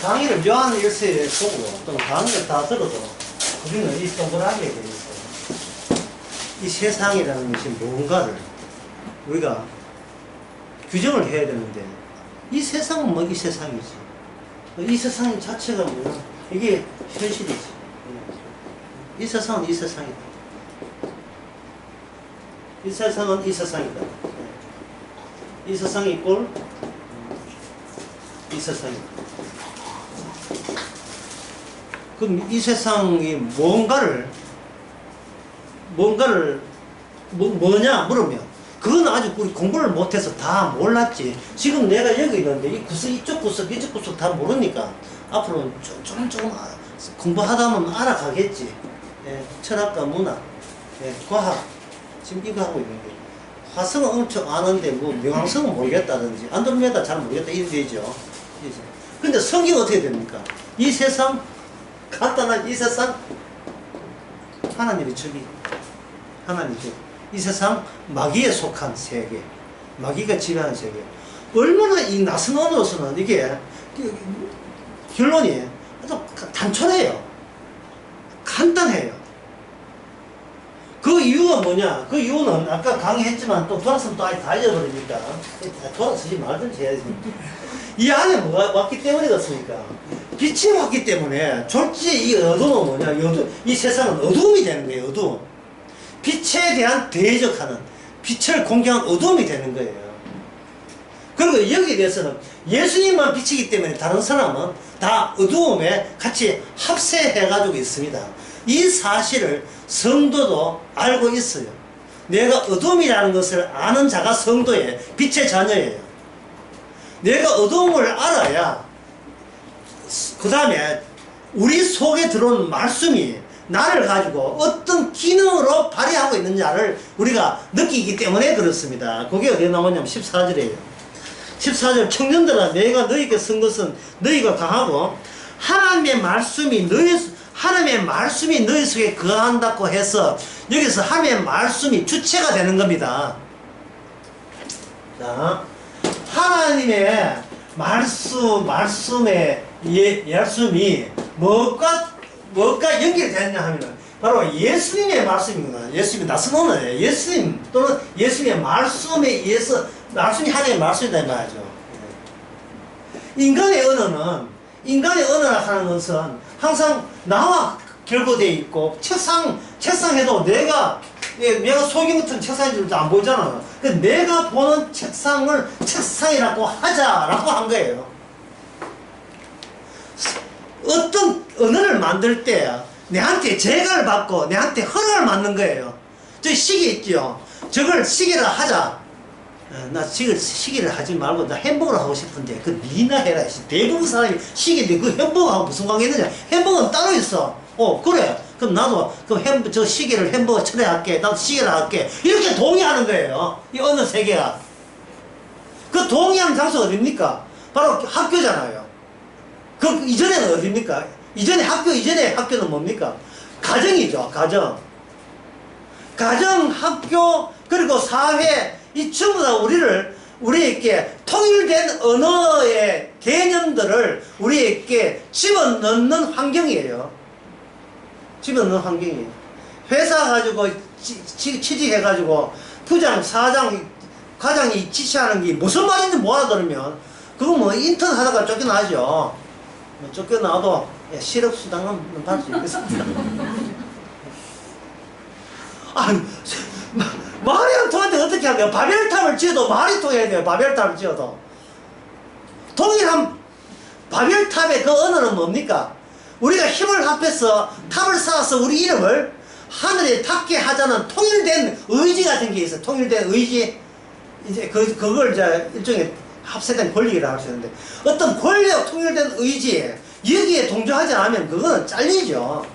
강의를 묘한 일서에 보고 또 강의를 다 들어도 우리는 이 동그라미에 대해서 이 세상이라는 것이 뭔가를 우리가 규정을 해야 되는데 이 세상은 뭐 이 세상이지. 이 세상 자체가 뭐야? 이게 현실이지. 이 세상은 이 세상이다. 이 세상은 이 세상이다. 이 세상이 꼴 이 세상이다. 그럼 이 세상이 뭐냐 물으면 그건 아직 우리 공부를 못해서 다 몰랐지. 지금 내가 여기 있는데 이 구석 이쪽 구석 이쪽 구석 다 모르니까 앞으로는 조금 공부하다 보면 알아가겠지. 예, 철학과 문학, 예, 과학 지금 이거 하고 있는 게 화성은 엄청 아는데 뭐 명왕성은 모르겠다든지 안드로메다 잘 모르겠다 이런 되죠. 근데 성경 어떻게 됩니까? 이 세상 간단한 이 세상 하나님이 저기 하나님이 이 세상 마귀에 속한 세계, 마귀가 지배하는 세계. 얼마나 이 낯선 언어로서는 이게 결론이 아주 단촐해요. 간단해요. 그 이유가 뭐냐? 그 이유는 아까 강의했지만 또 돌아서면 또 다 잊어버리니까 돌아서지 말든지 해야지. 이 안에 뭐가 왔기 때문에 그렇습니까? 빛이 왔기 때문에 졸지에 이 어둠은 뭐냐? 이 세상은 어둠이 되는 거예요. 어둠. 빛에 대한 대적하는, 빛을 공경한 어둠이 되는 거예요. 그리고 여기에 대해서는 예수님만 빛이기 때문에 다른 사람은 다 어두움에 같이 합세해가지고 있습니다. 이 사실을 성도도 알고 있어요. 내가 어둠이라는 것을 아는 자가 성도의 빛의 자녀예요. 내가 어둠을 알아야 그 다음에 우리 속에 들어온 말씀이 나를 가지고 어떤 기능으로 발휘하고 있느냐를 우리가 느끼기 때문에 그렇습니다. 그게 어디에 나오냐면 14절이에요. 14절 청년들아 내가 너희에게 쓴 것은 너희가 강하고 하나님의 말씀이 너희 속에 거한다고 해서 여기서 하나님의 말씀이 주체가 되는 겁니다. 자, 하나님의 말씀의 말씀이 뭐가 연결되느냐 하면 바로 예수님의 말씀이구나. 예수님이 낯선 언어예요. 예수님 또는 예수님의 말씀에 의해서 말씀이 하나님의 말씀이다 말이죠. 인간의 언어라 하는 것은 항상 나와 결부되어 있고 책상에도 내가 소경 같은 책상인 줄도 안 보이잖아. 내가 보는 책상을 책상이라고 하자라고 한 거예요. 어떤 언어를 만들 때 내한테 제가를 받고 내한테 허락을 받는 거예요. 저 시계 있죠. 저걸 시계를 하자. 나 시계를 하지 말고 나 햄버거를 하고 싶은데 그 니나 해라. 대부분 사람이 시계인데 그 햄버거하고 무슨 관계 있느냐. 햄버거는 따로 있어. 그래. 그럼 나도 저 시계를 햄버거 철회할게. 나도 시계를 할게. 이렇게 동의하는 거예요. 이 어느 세계가. 그 동의하는 장소가 어딥니까? 바로 학교잖아요. 그 이전에는 어딥니까? 이전에 학교는 뭡니까? 가정이죠. 가정, 학교, 그리고 사회, 이 전부 다 우리에게 통일된 언어의 개념들을 우리에게 집어넣는 환경이에요. 회사 가지고 취직해가지고 부장, 사장, 과장이 지시하는 게 무슨 말인지 못 알아들으면 그거 뭐 인턴 하다가 쫓겨나죠. 쫓겨나도 실업수당은 받을 수 있겠습니다. 아니, 말이 안 통하는데 어떻게 할까요? 바벨탑을 지어도 말이 통해야 돼요. 바벨탑을 지어도. 동일한 바벨탑의 그 언어는 뭡니까? 우리가 힘을 합해서 탑을 쌓아서 우리 이름을 하늘에 닿게 하자는 통일된 의지 같은 게 있어요. 통일된 의지. 이제 그걸 이제 일종의 합세된 권력이라고 할 수 있는데 어떤 권력 통일된 의지에 여기에 동조하지 않으면 그거는 잘리죠.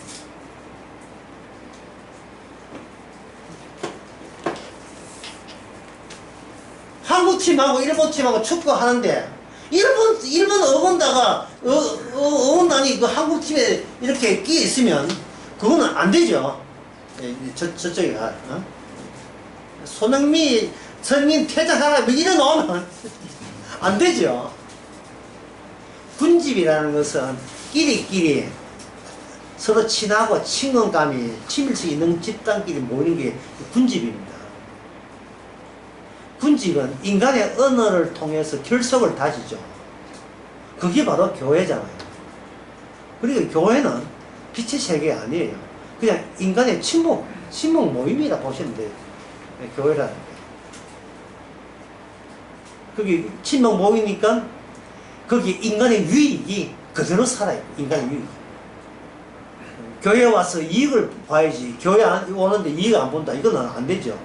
한국 팀하고 일본 팀하고 축구 하는데 일본 어원다가 어원단이 그 한국 팀에 이렇게 끼어 있으면 그거는 안 되죠. 저쪽이가 손흥민 퇴장하라 이래 놓으면 안 되죠. 군집이라는 것은 끼리끼리 서로 친하고 친근감이 친밀성이 있는 집단끼리 모이는 게 군집입니다. 군집은 인간의 언어를 통해서 결속을 다지죠. 그게 바로 교회잖아요. 그리고 교회는 빛의 세계 아니에요. 그냥 인간의 친목 모임이라 보시면 돼요. 교회라는 게. 거기 친목 모이니까 거기 인간의 유익이 그대로 살아요. 인간의 유익. 교회 와서 이익을 봐야지. 교회 오는데 이익 안 본다. 이거는 안 되죠.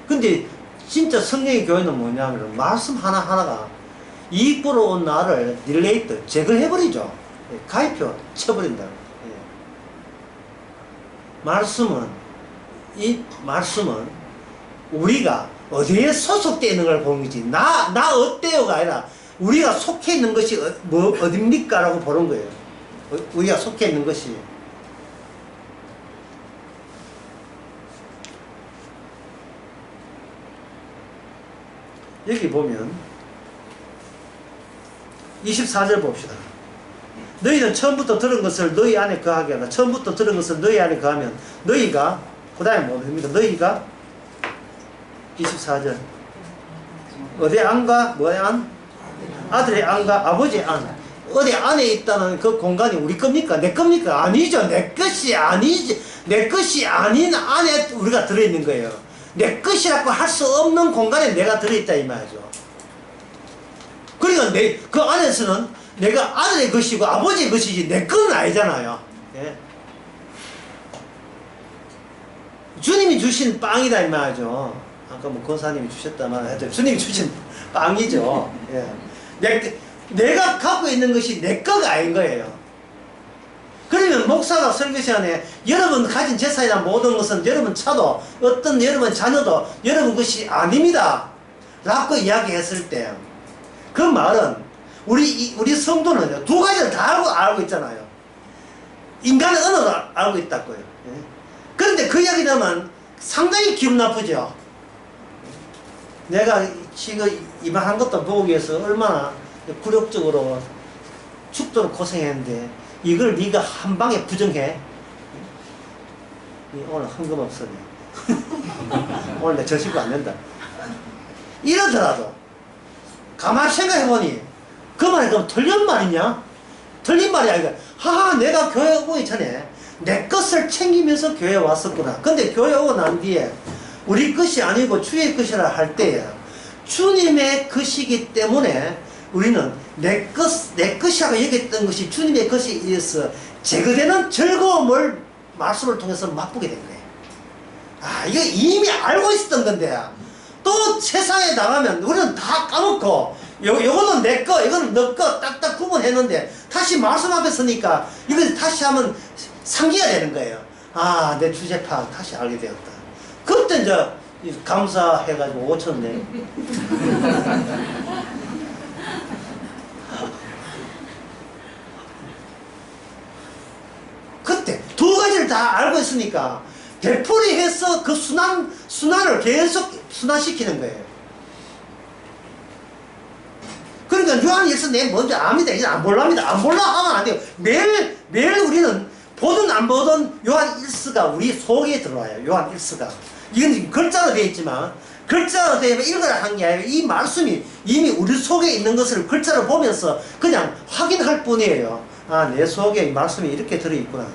근데 진짜 성령의 교회는 뭐냐면 말씀 하나하나가 이익 보러 온 나를 딜레이트 제거해버리죠. 가입표 쳐버린다. 이 말씀은 우리가 어디에 소속되어 있는 걸 보는 거지. 나 어때요가 아니라 우리가 속해 있는 것이 어딥니까? 라고 보는 거예요. 우리가 속해 있는 것이. 여기 보면 24절 봅시다. 너희는 처음부터 들은 것을 너희 안에 거하게 하라. 처음부터 들은 것을 너희 안에 거하면 너희가 그 다음에 뭡니까? 너희가 24절 어디 안과 뭐의 안? 아들의 안과 아버지의 안. 어디 안에 있다는 그 공간이 우리 겁니까? 내 겁니까? 아니죠. 내 것이 아니지. 내 것이 아닌 안에 우리가 들어있는 거예요. 내 것이라고 할 수 없는 공간에 내가 들어있다 이 말이죠. 그러니까 그 안에서는 내가 아들의 것이고 아버지의 것이지 내 건 아니잖아요. 예. 주님이 주신 빵이다 이 말이죠. 아까 뭐 권사님이 주셨다만 해도 주님이 주신 빵이죠. 예. 내가 갖고 있는 것이 내 거가 아닌 거예요. 그러면 목사가 설교 시간에 여러분 가진 재산이나 모든 것은 여러분 차도 어떤 여러분 자녀도 여러분 것이 아닙니다 라고 이야기했을 때 그 말은 우리 성도는 두 가지를 다 알고 있잖아요. 인간의 언어를 알고 있다고요. 예. 그런데 그 이야기 하면 상당히 기분 나쁘죠. 내가 지금 이만한 것도 보기 위해서 얼마나 굴욕적으로 죽도록 고생했는데 이걸 네가 한 방에 부정해? 오늘 흥금없으네. 오늘 내 저식구 안 된다. 이러더라도 가만히 생각해보니 그 말이 그럼 틀린 말이냐? 틀린 말이 아니라 하하 내가 교회 오기 전에 내 것을 챙기면서 교회에 왔었구나. 근데 교회 오고 난 뒤에 우리 것이 아니고 주의 것이라 할 때에 주님의 것이기 때문에 우리는 내 것이라고 여겼던 것이 주님의 것에 의해서 제거되는 즐거움을 말씀을 통해서 맛보게 된 거예요. 아, 이거 이미 알고 있었던 건데 또 세상에 나가면 우리는 다 까먹고 요거는 내 거, 이거는 너 거 딱딱 구분했는데 다시 말씀 앞에 서니까 이걸 다시 하면 상기가 되는 거예요. 아, 내 주제파 다시 알게 되었다. 그때 이제 감사해가지고 5천 내. 그때 두 가지를 다 알고 있으니까 되풀이해서 그 순환을 계속 순환시키는 거예요. 그러니까 요한일서 내 먼저 압니다. 이제 안 볼랍니다. 안 볼라 하면 안 돼요. 매일 우리는 보든 안 보든 요한일서가 우리 속에 들어와요. 요한일서가. 이건 글자로 되어 있지만 글자로 되어 읽으라 한 게 아니라 이 말씀이 이미 우리 속에 있는 것을 글자로 보면서 그냥 확인할 뿐이에요. 아, 내 속에 이 말씀이 이렇게 들어있구나.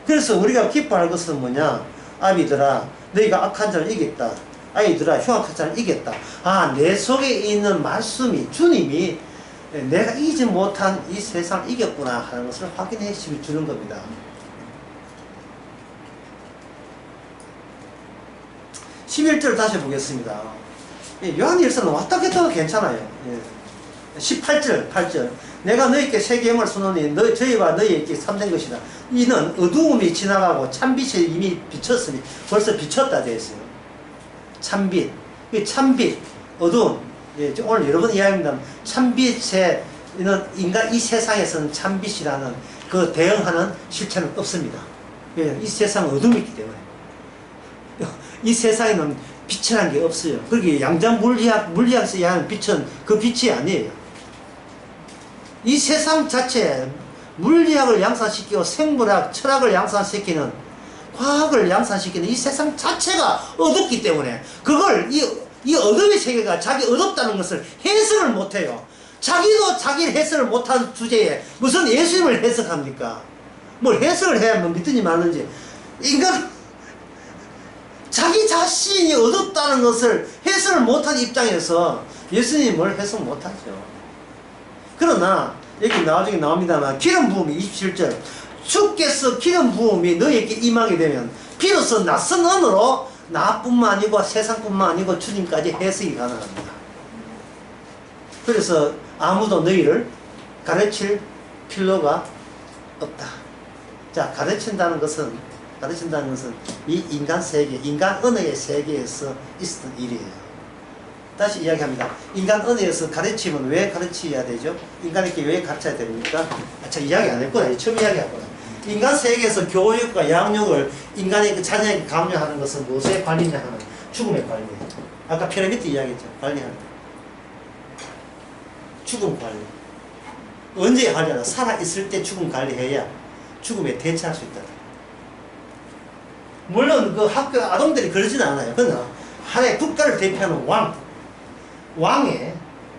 그래서 우리가 기뻐할 것은 뭐냐? 아비들아, 너희가 악한 자를 이겼다. 아이들아, 흉악한 자를 이겼다. 아, 내 속에 있는 말씀이, 주님이 내가 이기지 못한 이 세상을 이겼구나 하는 것을 확인해 주는 겁니다. (11절) 다시 보겠습니다. 요한일서는 왔다 갔다 해도 괜찮아요. 18절, 8절. 내가 너희께 새 계명을 주노니 저희와 너희에게 참된 것이다. 이는 어두움이 지나가고 참빛이 이미 비쳤으니 벌써 비쳤다 되어 있어요. 참빛. 이 참빛, 어두움. 오늘 여러 번 이야기합니다. 참빛에 인간 이 세상에서는 참빛이라는 그 대응하는 실체는 없습니다. 이 세상은 어둠이 있기 때문에. 이 세상에는 빛이라는 게 없어요. 그러기에 양장 물리학에서 이야기하는 빛은 그 빛이 아니에요. 이 세상 자체에 물리학을 양산시키고 생물학, 철학을 양산시키는, 과학을 양산시키는 이 세상 자체가 어둡기 때문에 그걸 이 어둠의 세계가 자기 어둡다는 것을 해석을 못해요. 자기도 자기 해석을 못한 주제에 무슨 예수님을 해석합니까? 뭘 해석을 해야 뭐 믿든지 말든지. 인간 자기 자신이 어둡다는 것을 해석을 못한 입장에서 예수님을 해석 못하죠. 그러나 여기 나중에 나옵니다만 기름 부음이 27절 주께서 기름 부음이 너에게 임하게 되면 비로소 낯선 언어로 나뿐만 아니고 세상뿐만 아니고 주님까지 해석이 가능합니다. 그래서 아무도 너희를 가르칠 필요가 없다. 자, 가르친다는 것은 이 인간 세계, 인간 언어의 세계에서 있었던 일이에요. 다시 이야기합니다. 인간 언어에서 가르치면 왜 가르쳐야 되죠? 인간에게 왜 가르쳐야 됩니까? 저 이야기 안 했구나. 처음 이야기했구나. 인간 세계에서 교육과 양육을 인간의 자녀에게 강요하는 것은 무엇에 관리냐 하는 죽음의 관리예요. 아까 피라미드 이야기했죠. 관리하는 거. 죽음 관리. 언제 관리하나? 살아있을 때 죽음 관리해야 죽음에 대처할 수 있다. 물론 그 학교 아동들이 그러지는 않아요. 그러나 하나의 국가를 대표하는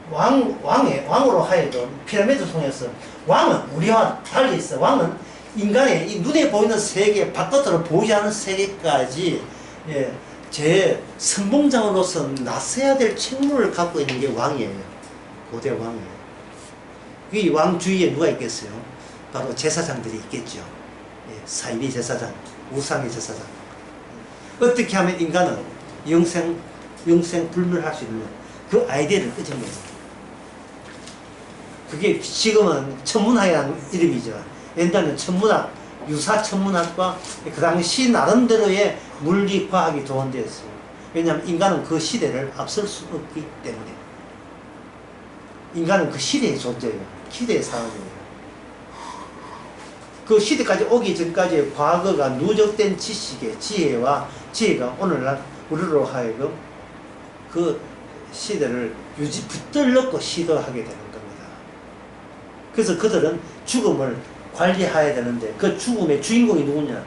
왕으로 하여금 피라미드 통해서 왕은 우리와 달리 있어. 왕은 인간의 이 눈에 보이는 세계 바깥으로 보이지 않는 세계까지 제 선봉장으로서 나서야 될 책무를 갖고 있는 게 왕이에요. 고대 왕이에요. 이 왕 주위에 누가 있겠어요? 바로 제사장들이 있겠죠. 사이비 제사장, 우상의 제사장. 어떻게 하면 인간은 영생 불멸할 수 있는 그 아이디어를 끄진 거예요. 그게 지금은 천문학이라는 이름이죠. 옛날에는 천문학, 유사 천문학과 그 당시 나름대로의 물리 과학이 도원되었어요. 왜냐하면 인간은 그 시대를 앞설 수 없기 때문에. 인간은 그 시대의 존재예요. 시대의 사람이에요. 그 시대까지 오기 전까지의 과거가 누적된 지식의 지혜가 오늘날 우리로 하여금 그 시대를 붙들놓고 시도하게 되는 겁니다. 그래서 그들은 죽음을 관리해야 되는데 그 죽음의 주인공이 누구냐?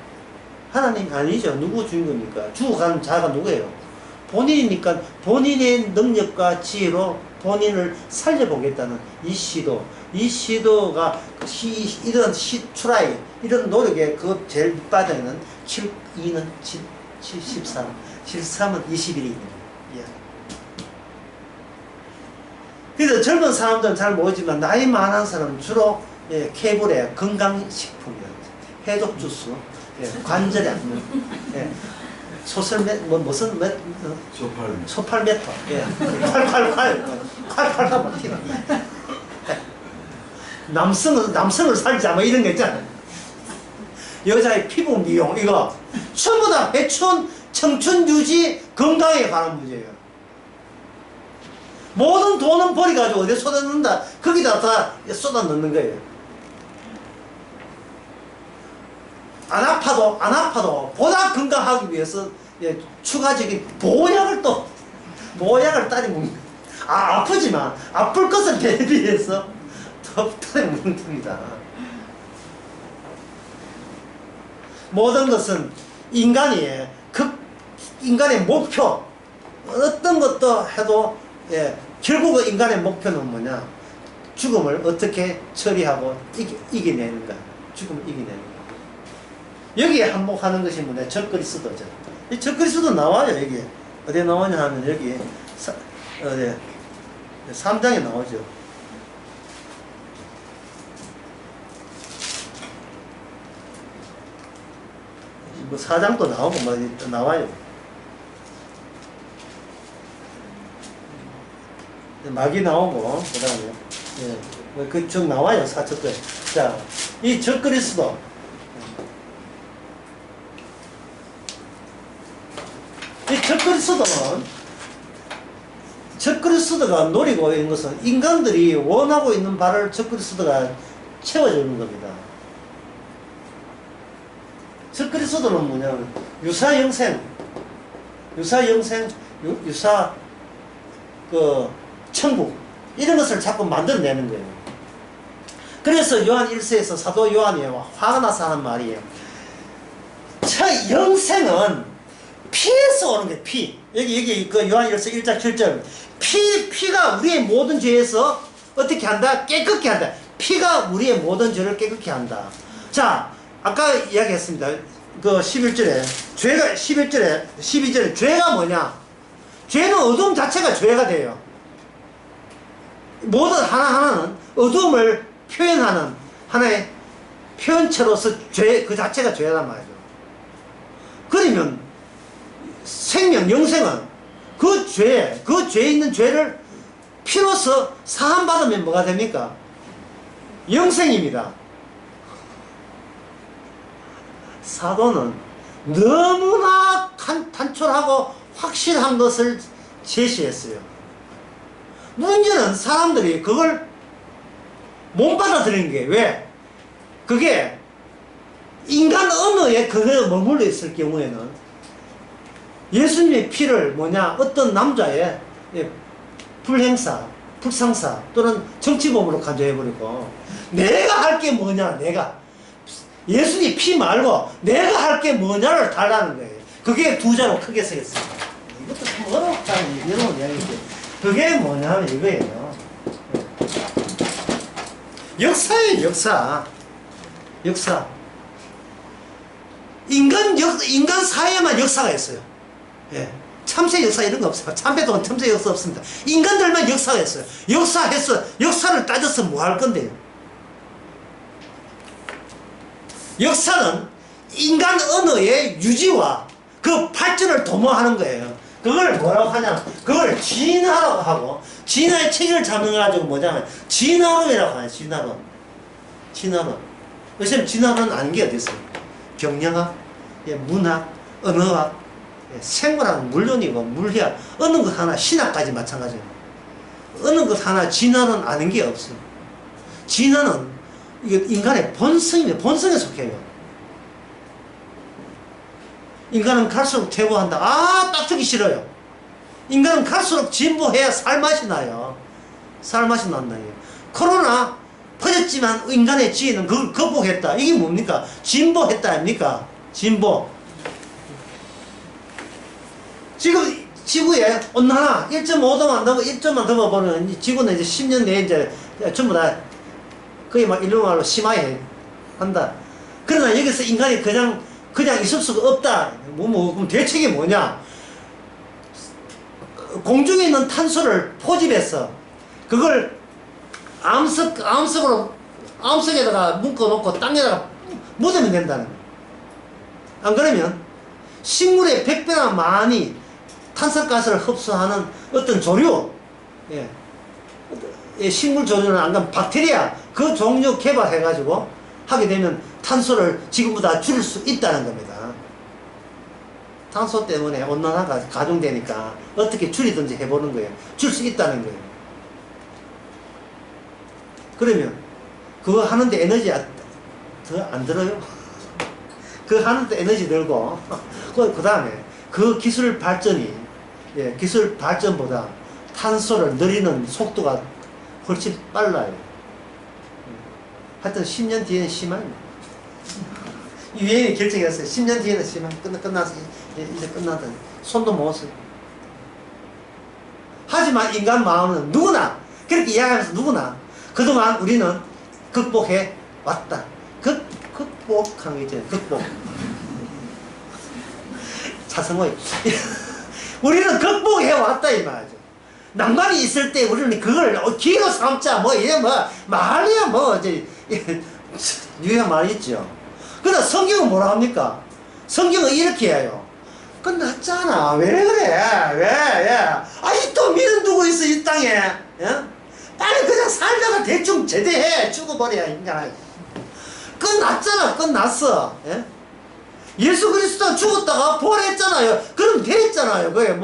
하나님 아니죠. 누구 주인공입니까? 죽어가는 자가 누구예요? 본인이니까 본인의 능력과 지혜로 본인을 살려보겠다는 이 시도가 이런 트라이, 이런 노력에 그 제일 밑바닥에는 2는 13, 13은 21이 그래서 젊은 사람들은 잘 모르지만 나이 많은 사람은 주로 케이블에 건강식품이요, 해독 주스, 관절약, 소팔메토, 888 튀나. 남성을 살자 뭐 이런 거 있잖아요. 여자의 피부 미용 이거 전부 다 회춘, 청춘 유지, 건강에 관한 문제예요. 모든 돈은 버려가지고 어디에 쏟아넣는다. 거기다 다 쏟아넣는 거예요. 안 아파도 보다 건강하기 위해서 추가적인 보약을 따리 먹는. 아프지만 아플 것을 대비해서 더 따리 먹는 겁니다. 모든 것은 인간의 목표, 어떤 것도 해도 결국은 인간의 목표는 뭐냐? 죽음을 어떻게 처리하고 이겨내는가? 죽음을 이겨내는 거. 여기에 한몫하는 것이 뭐냐? 적그리스도죠. 이 적그리스도 나와요. 여기 어디에 나오냐 하면 여기 3장에 나오죠. 뭐 4장도 나오고 뭐 나와요. 막이 나오고 그다음에 그 쭉 나와요. 사척들. 자, 이 적그리스도 적그리스도가 노리고 있는 것은 인간들이 원하고 있는 바를 적그리스도가 채워주는 겁니다. 적그리스도는 뭐냐면 유사 천국 이런 것을 자꾸 만들어내는 거예요. 그래서 요한 1서에서 사도 요한이 화가 나서 하는 말이에요. 저 영생은 피에서 오는 거예요. 피. 여기 그 요한 1서 1장 7절. 피가 우리의 모든 죄에서 어떻게 한다? 깨끗게 한다. 피가 우리의 모든 죄를 깨끗게 한다. 자, 아까 이야기했습니다. 그 11절에 죄가 12절에 죄가 뭐냐? 죄는 어둠 자체가 죄가 돼요. 모든 하나하나는 어둠을 표현하는 하나의 표현체로서 죄, 그 자체가 죄란 말이죠. 그러면 생명, 영생은 그 죄에 있는 죄를 피로서 사함받으면 뭐가 됩니까? 영생입니다. 사도는 너무나 단촐하고 확실한 것을 제시했어요. 문제는 사람들이 그걸 못 받아들이는 게 왜? 그게 인간 언어에 그게 머물러 있을 경우에는 예수님의 피를 뭐냐 어떤 남자의 불행사, 불상사 또는 정치범으로 간주해버리고 내가 할 게 뭐냐 내가 예수님 피 말고 내가 할 게 뭐냐를 달라는 거예요. 그게 두 자로 크게 쓰겠습니다. 이것도 참 어렵다는 이런 이야기인데 그게 뭐냐면 이거예요. 역사예요. 역사. 인간 사회에만 역사가 있어요. 예. 참새 역사 이런 거 없어요. 참배동은 참새 역사 없습니다. 인간들만 역사가 있어요. 역사를 따져서 뭐 할 건데요? 역사는 인간 언어의 유지와 그 발전을 도모하는 거예요. 그걸 뭐라고 하냐? 그걸 진화라고 하고, 진화의 체계를 잡아가지고 뭐냐면, 진화론이라고 하요 진화론. 왜냐면 진화론은 아닌 게 어디 있어요? 경영학, 문학, 언어학, 생물학은 물론이고, 물리학, 어느 것 하나, 신학까지 마찬가지예요. 어느 것 하나 진화는 아는 게 없어요. 진화는 이게 인간의 본성입니다. 본성에 속해요. 인간은 갈수록 퇴보한다. 딱 듣기 싫어요. 인간은 갈수록 진보해야 살맛이 나요. 살맛이 난다요. 코로나 퍼졌지만 인간의 지혜는 그걸 극복했다. 이게 뭡니까? 진보했다 아닙니까? 진보. 지금 지구에 온난화 1.5도만 넘어 1점만 넘어보면 지구는 이제 10년 내에 이제 전부 다 거의 막 일루말로 심하게 한다. 그러나 여기서 인간이 그냥 있을 수가 없다. 그럼 대책이 뭐냐? 공중에 있는 탄소를 포집해서 그걸 암석에다가 묶어놓고 땅에다가 묻으면 된다는 거예요. 안 그러면 식물의 100배나 많이 탄산가스를 흡수하는 어떤 조류, 식물 조류는 안 가면 박테리아 그 종류 개발해가지고 하게 되면 탄소를 지금보다 줄일 수 있다는 겁니다. 탄소 때문에 온난화가 가중되니까 어떻게 줄이든지 해보는 거예요. 줄 수 있다는 거예요. 그러면 그거 하는데 에너지 더 안 들어요? 그거 하는데 에너지 들고 그 다음에 그 기술 발전이 기술 발전보다 탄소를 늘리는 속도가 훨씬 빨라요. 하여튼 10년 뒤에는 심한 유엔이 결정했어요. 10년 뒤에는 심한 끝나서 이제 끝나다. 손도 못 써요. 하지만 인간 마음은 누구나 그렇게 이야기하면서 누구나 그동안 우리는 극복해 왔다. 극복한 게 있잖아요. 극복. 차성호이. 우리는 극복해 왔다 이 말이죠. 난관이 있을 때 우리는 그걸 기회로 삼자 말이야 이제 유행 말이 있죠. 그러나 성경은 뭐라 합니까? 성경은 이렇게 해요. 끝났잖아. 왜 그래? 아직도 미련 두고 있어 이 땅에. 빨리 그냥 살다가 대충 제대해 죽어버려 인간아. 끝났잖아. 끝났어. 예수 그리스도 죽었다가 부활했잖아요. 그럼 됐잖아요. 그게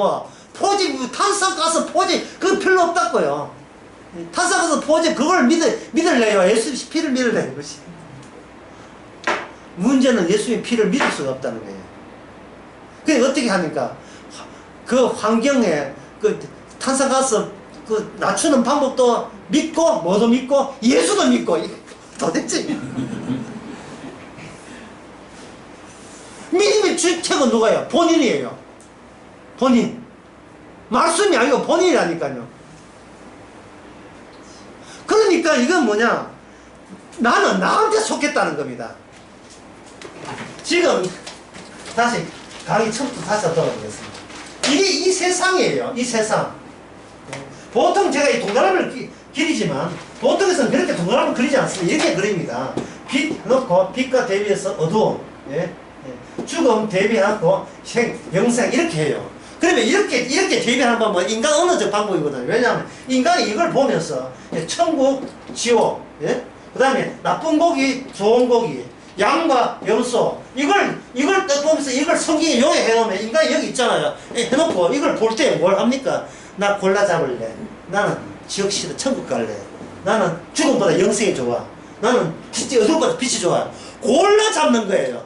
포집, 탄산가스 포집, 그거 필요 없다고요. 탄산가스 포집, 그걸 믿을래요. 예수님 피를 믿을래요. 그것이. 문제는 예수님 피를 믿을 수가 없다는 거예요. 그게 어떻게 하니까? 그 환경에, 탄산가스, 낮추는 방법도 믿고, 뭐도 믿고, 예수도 믿고. 도대체 믿음의 주택은 누가요? 본인이에요. 본인. 말씀이 아니고 본인이라니까요. 그러니까 이건 뭐냐? 나는 나한테 속했다는 겁니다. 지금 다시 강의 처음부터 다시 돌아보겠습니다. 이게 이 세상이에요. 이 세상. 보통 제가 이 동그라미를 그리지만 보통에서는 그렇게 동그라미를 그리지 않습니다. 이렇게 그립니다. 빛 넣고 빛과 대비해서 어두움, 예? 예. 죽음 대비하고 영생 이렇게 해요. 그러면 이렇게 대비하는 방법은 인간 언어적 방법이거든요. 왜냐하면 인간이 이걸 보면서 천국, 지옥, 예? 그 다음에 나쁜 고기, 좋은 고기, 양과 염소 이걸 딱 보면서 이걸 성경에 요약해 놓으면 인간이 여기 있잖아요. 해놓고 이걸 볼 때 뭘 합니까? 나 골라 잡을래. 나는 지옥 싫어. 천국 갈래. 나는 죽음보다 영생이 좋아. 나는 어둠보다 빛이 좋아. 골라 잡는 거예요.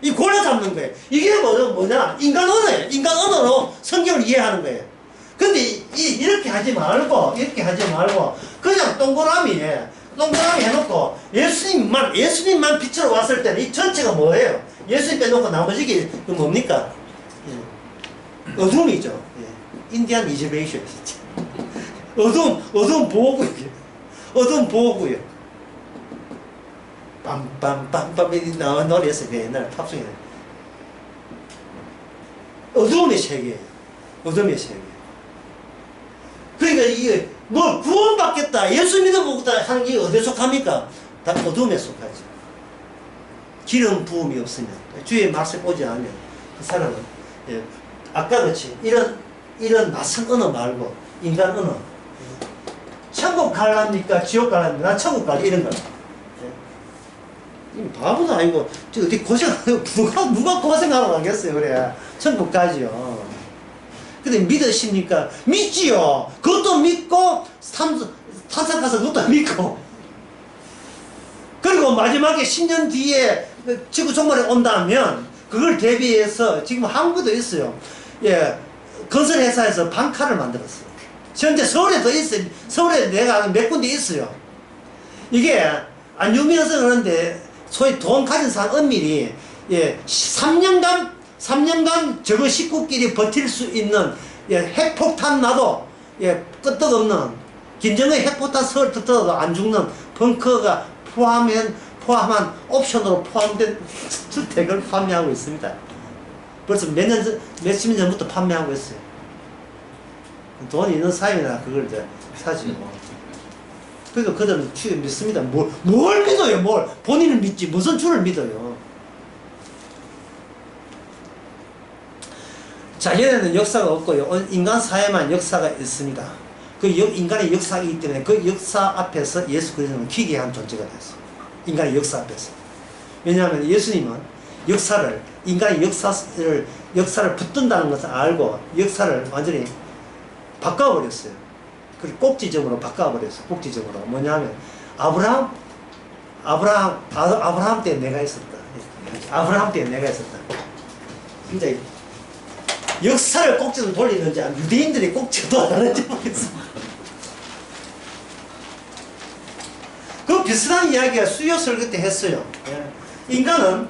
이 골라 잡는 거예요. 이게 뭐냐? 인간 언어예요. 인간 언어로 성경을 이해하는 거예요. 근데 이렇게 하지 말고 그냥 동그라미 해놓고 예수님만 빛으로 왔을 때는 이 전체가 뭐예요? 예수님 빼놓고 나머지가 뭡니까? 예. 어둠이죠. 예. 인디안 리저베이션. 어둠 보호구역. 어둠 보호구역. 빰빰빰빰 나온 노래였어요. 옛날에 팝송에. 어둠의 세계예요. 어둠의 세계. 그러니까 이게 뭘 구원받겠다, 예수 믿어보겠다 하는 게 어디에 속합니까? 다 어둠에 속하죠. 기름 부음이 없으면, 주의 말씀 오지 않으면 그 사람은, 예, 아까 같이 이런 낯선 언어 말고 인간 언어. 천국 갈랍니까? 지옥 갈랍니까? 난 천국 갈래. 이런 거. 바보도 아니고 어디 고생하고 누가 고생하러 가겠어요. 그래 천국 가지요. 근데 믿으십니까? 믿지요. 그것도 믿고 탄산 가서 그것도 믿고 그리고 마지막에 10년 뒤에 지구 종말에 온다면 그걸 대비해서 지금 한국도 있어요. 예, 건설회사에서 방카를 만들었어요. 현재 서울에도 있어요. 서울에 내가 몇 군데 있어요. 이게 안 유명해서 그런데 소위 돈 가진 사람 엄밀히, 예, 3년간 저거 식구끼리 버틸 수 있는, 예, 핵폭탄 놔도, 예, 끄떡없는 김정의 핵폭탄 서울 터뜨려도 안 죽는 벙커가 포함한 옵션으로 포함된 주택을 판매하고 있습니다. 벌써 몇십 년 전부터 판매하고 있어요. 돈이 있는 사람이나 그걸 이제 사지 뭐. 그러니까 그들은 주를 믿습니다. 뭘 믿어요? 뭘? 본인을 믿지 무슨 주를 믿어요? 자기네는 역사가 없고요. 인간 사회만 역사가 있습니다. 그 인간의 역사이기 때문에 그 역사 앞에서 예수 그리스도는 기괴한 존재가 됐어. 인간의 역사 앞에서. 왜냐하면 예수님은 인간의 역사를 붙든다는 것을 알고 역사를 완전히 바꿔버렸어요. 그 꼭지점으로 바꿔버렸어. 꼭지점으로. 뭐냐면 아브라함 때 내가 있었다. 아브라함 때 내가 있었다. 진짜 역사를 꼭지로 돌리는지 유대인들이 꼭지도 안 하는지 모르겠어. 그 비슷한 이야기가 수요설 그때 했어요. 인간은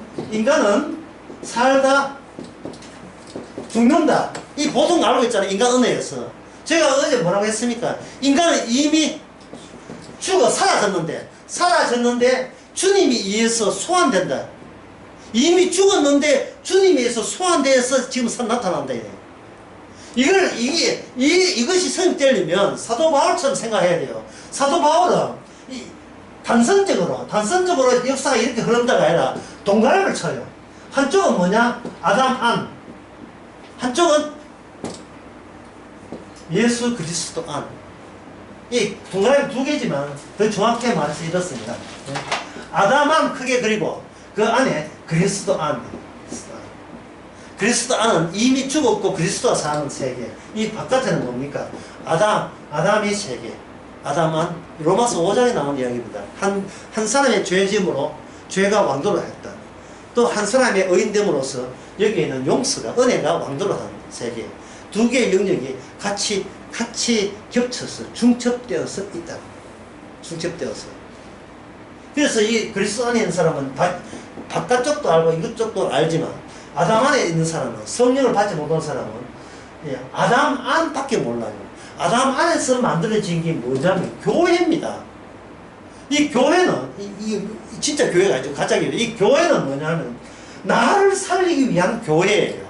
살다 죽는다. 이 보통 알고 있잖아요. 인간 은혜에서. 제가 어제 뭐라고 했습니까? 인간은 이미 사라졌는데 주님이 의해서 소환된다. 이미 죽었는데 주님이 의해서 소환돼서 지금 나타난다. 이것이 성립되려면 사도 바울처럼 생각해야 돼요. 사도 바울은 단선적으로 역사가 이렇게 흐른다가 아니라 동그라미를 쳐요. 한쪽은 뭐냐? 아담 한쪽은 예수 그리스도 안. 이 동그라미 두 개지만 더 정확하게 말해서 이렇습니다. 아담 안 크게 그리고 그 안에 그리스도 안. 그리스도 안은 이미 죽었고 그리스도가 사는 세계. 이 바깥에는 뭡니까? 아담의 세계. 아담 안. 로마서 5장에 나온 이야기입니다. 한 사람의 죄짐으로 죄가 왕도를 했다. 또 한 사람의 의인됨으로써 여기에는 용서가, 은혜가 왕도를 하는 세계. 두 개의 영역이 같이 겹쳐서 중첩되어서 있다. 중첩되어서. 그래서 이 그리스도 안에 있는 사람은 바깥쪽도 알고 이것쪽도 알지만 아담 안에 있는 사람은, 성령을 받지 못한 사람은 아담 안밖에 몰라요. 아담 안에서 만들어진 게 뭐냐면 교회입니다. 이 교회는 진짜 교회가 아니죠. 가짜 교회. 이 교회는 뭐냐면 나를 살리기 위한 교회예요.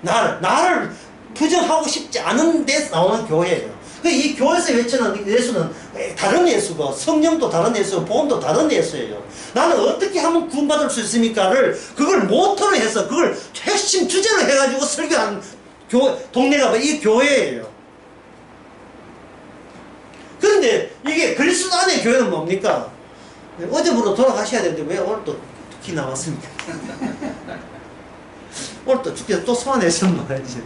나를 부정하고 싶지 않은 데서 나오는 교회예요. 이 교회에서 외치는 예수는 다른 예수고, 성령도 다른 예수고, 복음도 다른 예수예요. 나는 어떻게 하면 구원받을 수 있습니까를 그걸 모토로 해서 그걸 핵심 주제로 해가지고 설교하는 동네가 이 교회예요. 그런데 이게 그리스도 안의 교회는 뭡니까? 어제부터 돌아가셔야 되는데 왜 오늘 또 기 나왔습니까? 오늘 또 죽게 또 소환해서 말이지.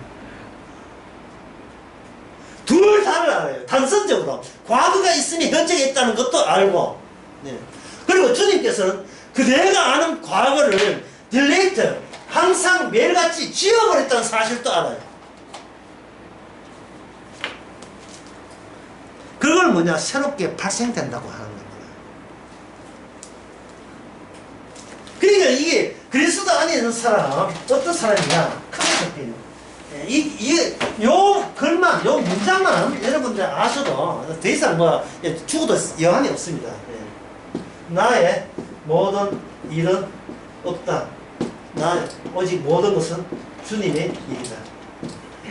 둘 다를 알아요. 단선적으로. 과거가 있으니 현재가 있다는 것도 알고. 네. 그리고 주님께서는 그 내가 아는 과거를 딜레이트, 항상 매일같이 지워버렸다는 사실도 알아요. 그걸 뭐냐? 새롭게 발생된다고 하는 겁니다. 그러니까 이게 그리스도 안에 있는 사람, 어떤 사람이냐? 크게 요 글만, 요 문장만 여러분들 아셔도 더 이상 뭐 죽어도 여한이 없습니다. 나의 모든 일은 없다. 오직 모든 것은 주님의 일이다.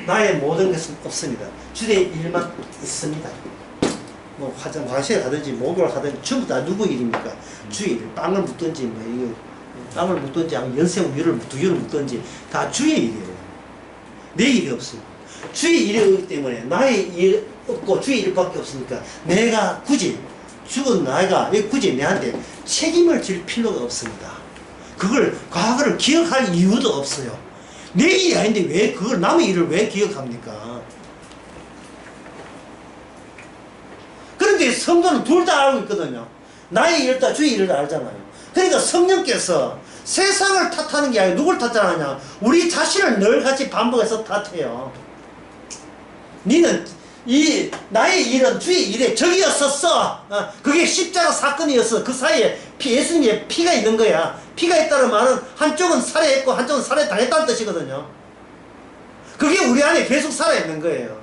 나의 모든 것은 없습니다. 주님의 일만 있습니다. 뭐 화장실 가든지 목욕을 하든지 전부 다 누구 일입니까? 주의 일. 빵을 묻든지 뭐 이거 빵을 묻든지 연생 우유를 두유를 묻든지 다 주의 일이에요. 내 일이 없어요. 주의 일이 없기 때문에 나의 일 없고 주의 일밖에 없으니까 내가 굳이 죽은 나이가 굳이 내한테 책임을 질 필요가 없습니다. 그걸 과거를 기억할 이유도 없어요. 내 일이 아닌데 왜 그걸 남의 일을 왜 기억합니까? 그런데 성도는 둘 다 알고 있거든요. 나의 일도 주의 일을 알잖아요. 그러니까 성령께서 세상을 탓하는 게 아니라 누굴 탓하느냐? 우리 자신을 늘 같이 반복해서 탓해요. 니는 나의 일은 주의 일에 적이었었어. 그게 십자가 사건이었어. 그 사이에 예수님의 피가 있는 거야. 피가 있다는 말은 한쪽은 살해했고 한쪽은 살해당했다는 뜻이거든요. 그게 우리 안에 계속 살아있는 거예요.